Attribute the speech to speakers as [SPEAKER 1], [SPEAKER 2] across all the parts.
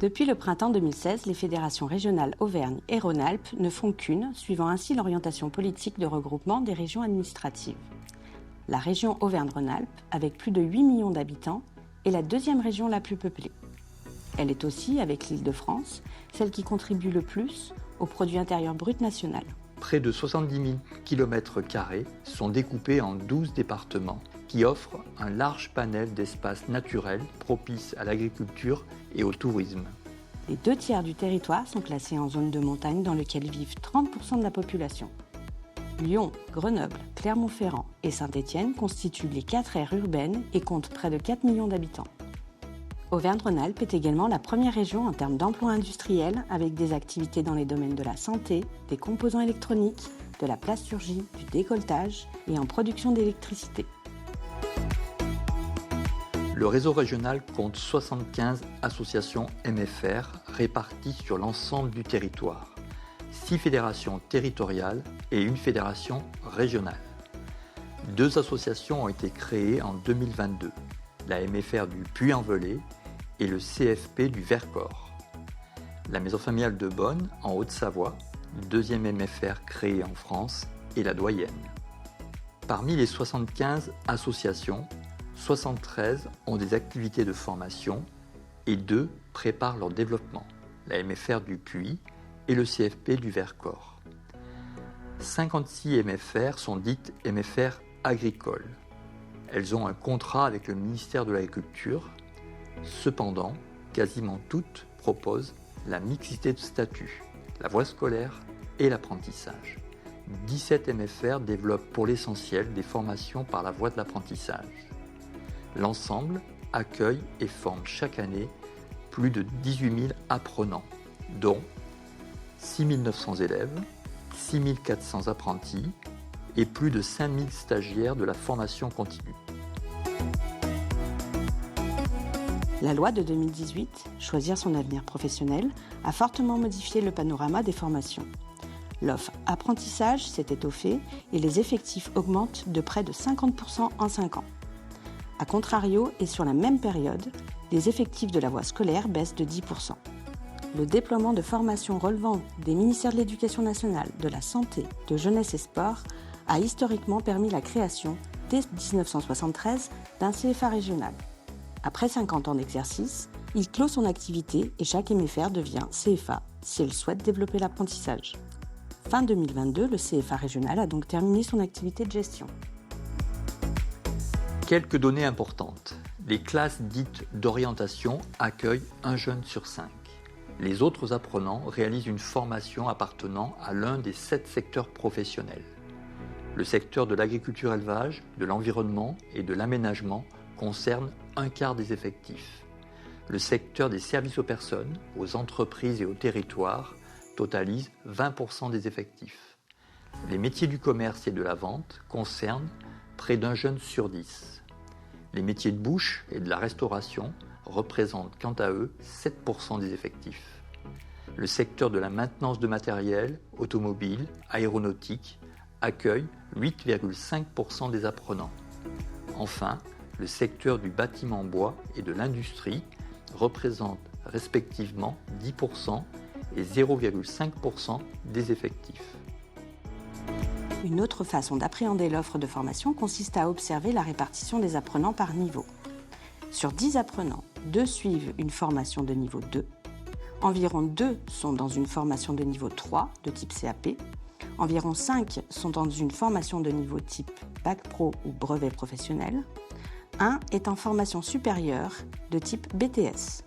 [SPEAKER 1] Depuis le printemps 2016, les fédérations régionales Auvergne et Rhône-Alpes ne font qu'une, suivant ainsi l'orientation politique de regroupement des régions administratives. La région Auvergne-Rhône-Alpes, avec plus de 8 millions d'habitants, est la deuxième région la plus peuplée. Elle est aussi, avec l'Île-de-France, celle qui contribue le plus au produit intérieur brut national.
[SPEAKER 2] Près de 70 000 km² sont découpés en 12 départements qui offrent un large panel d'espaces naturels propices à l'agriculture et au tourisme.
[SPEAKER 1] Les 2/3 du territoire sont classés en zone de montagne dans lequel vivent 30% de la population. Lyon, Grenoble, Clermont-Ferrand et Saint-Étienne constituent les 4 aires urbaines et comptent près de 4 millions d'habitants. Auvergne-Rhône-Alpes est également la première région en termes d'emploi industriel avec des activités dans les domaines de la santé, des composants électroniques, de la plasturgie, du décolletage et en production d'électricité.
[SPEAKER 2] Le réseau régional compte 75 associations MFR réparties sur l'ensemble du territoire, 6 fédérations territoriales et une fédération régionale. 2 associations ont été créées en 2022, la MFR du Puy-en-Velay et le CFP du Vercors. La maison familiale de Bonne, en Haute-Savoie, deuxième MFR créée en France, est la doyenne. Parmi les 75 associations, 73 ont des activités de formation et 2 préparent leur développement, la MFR du Puy et le CFP du Vercors. 56 MFR sont dites MFR agricoles. Elles ont un contrat avec le ministère de l'Agriculture. Cependant, quasiment toutes proposent la mixité de statut, la voie scolaire et l'apprentissage. 17 MFR développent pour l'essentiel des formations par la voie de l'apprentissage. L'ensemble accueille et forme chaque année plus de 18 000 apprenants, dont 6 900 élèves, 6 400 apprentis et plus de 5 000 stagiaires de la formation continue.
[SPEAKER 1] La loi de 2018, Choisir son avenir professionnel, a fortement modifié le panorama des formations. L'offre apprentissage s'est étoffée et les effectifs augmentent de près de 50% en 5 ans. A contrario, et sur la même période, les effectifs de la voie scolaire baissent de 10%. Le déploiement de formations relevant des ministères de l'Éducation nationale, de la Santé, de Jeunesse et Sport a historiquement permis la création, dès 1973, d'un CFA régional. Après 50 ans d'exercice, il clôt son activité et chaque MFR devient CFA si elle souhaite développer l'apprentissage. Fin 2022, le CFA régional a donc terminé son activité de gestion.
[SPEAKER 2] Quelques données importantes. Les classes dites d'orientation accueillent un jeune sur 5. Les autres apprenants réalisent une formation appartenant à l'un des 7 secteurs professionnels. Le secteur de l'agriculture-élevage, de l'environnement et de l'aménagement concerne 1/4 des effectifs. Le secteur des services aux personnes, aux entreprises et aux territoires totalise 20% des effectifs. Les métiers du commerce et de la vente concernent près d'un jeune sur 10. Les métiers de bouche et de la restauration représentent quant à eux 7% des effectifs. Le secteur de la maintenance de matériel, automobile, aéronautique, accueille 8,5% des apprenants. Enfin, le secteur du bâtiment bois et de l'industrie représente respectivement 10% et 0,5% des effectifs.
[SPEAKER 1] Une autre façon d'appréhender l'offre de formation consiste à observer la répartition des apprenants par niveau. Sur 10 apprenants, 2 suivent une formation de niveau 2, environ 2 sont dans une formation de niveau 3 de type CAP, environ 5 sont dans une formation de niveau type Bac Pro ou brevet professionnel, 1 est en formation supérieure de type BTS.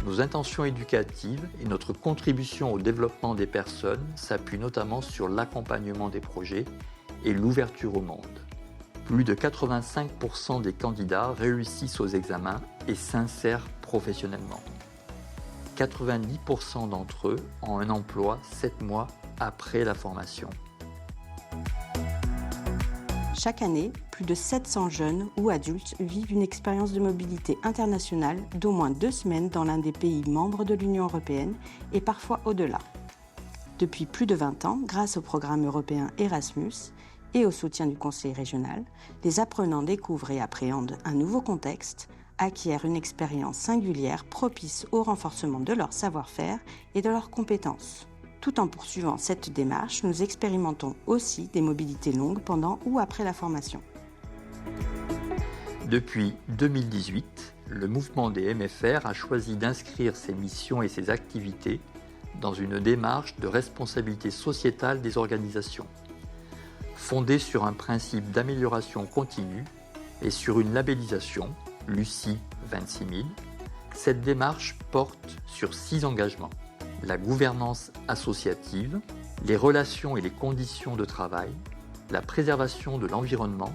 [SPEAKER 2] Nos intentions éducatives et notre contribution au développement des personnes s'appuient notamment sur l'accompagnement des projets et l'ouverture au monde. Plus de 85% des candidats réussissent aux examens et s'insèrent professionnellement. 90% d'entre eux ont un emploi 7 mois après la formation.
[SPEAKER 1] Chaque année, plus de 700 jeunes ou adultes vivent une expérience de mobilité internationale d'au moins 2 semaines dans l'un des pays membres de l'Union européenne et parfois au-delà. Depuis plus de 20 ans, grâce au programme européen Erasmus, et au soutien du conseil régional, les apprenants découvrent et appréhendent un nouveau contexte, acquièrent une expérience singulière propice au renforcement de leur savoir-faire et de leurs compétences. Tout en poursuivant cette démarche, nous expérimentons aussi des mobilités longues pendant ou après la formation.
[SPEAKER 2] Depuis 2018, le mouvement des MFR a choisi d'inscrire ses missions et ses activités dans une démarche de responsabilité sociétale des organisations. Fondée sur un principe d'amélioration continue et sur une labellisation, Lucie 26000, cette démarche porte sur 6 engagements. La gouvernance associative, les relations et les conditions de travail, la préservation de l'environnement,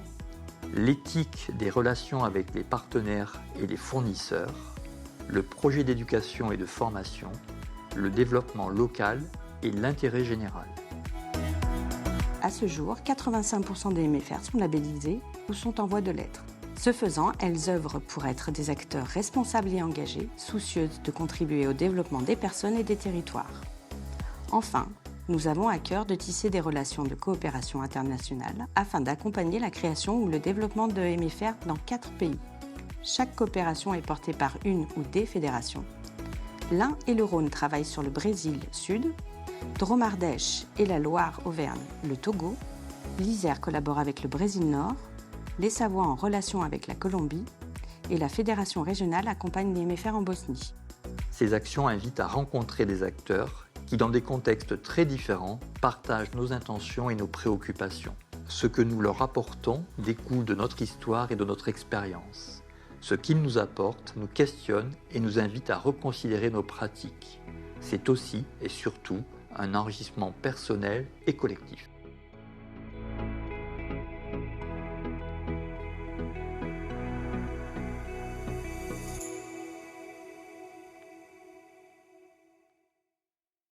[SPEAKER 2] l'éthique des relations avec les partenaires et les fournisseurs, le projet d'éducation et de formation, le développement local et l'intérêt général.
[SPEAKER 1] À ce jour, 85% des MFR sont labellisés ou sont en voie de l'être. Ce faisant, elles œuvrent pour être des acteurs responsables et engagés, soucieuses de contribuer au développement des personnes et des territoires. Enfin, nous avons à cœur de tisser des relations de coopération internationale afin d'accompagner la création ou le développement de MFR dans 4 pays. Chaque coopération est portée par une ou des fédérations. L'Ain et le Rhône travaillent sur le Brésil Sud, Drôme-Ardèche et la Loire-Auvergne le Togo, l'Isère collabore avec le Brésil Nord, les Savoies en relation avec la Colombie et la fédération régionale accompagne les MFR en Bosnie.
[SPEAKER 2] Ces actions invitent à rencontrer des acteurs qui, dans des contextes très différents, partagent nos intentions et nos préoccupations. Ce que nous leur apportons découle de notre histoire et de notre expérience. Ce qu'ils nous apportent nous questionne et nous invite à reconsidérer nos pratiques. C'est aussi et surtout un enrichissement personnel et collectif.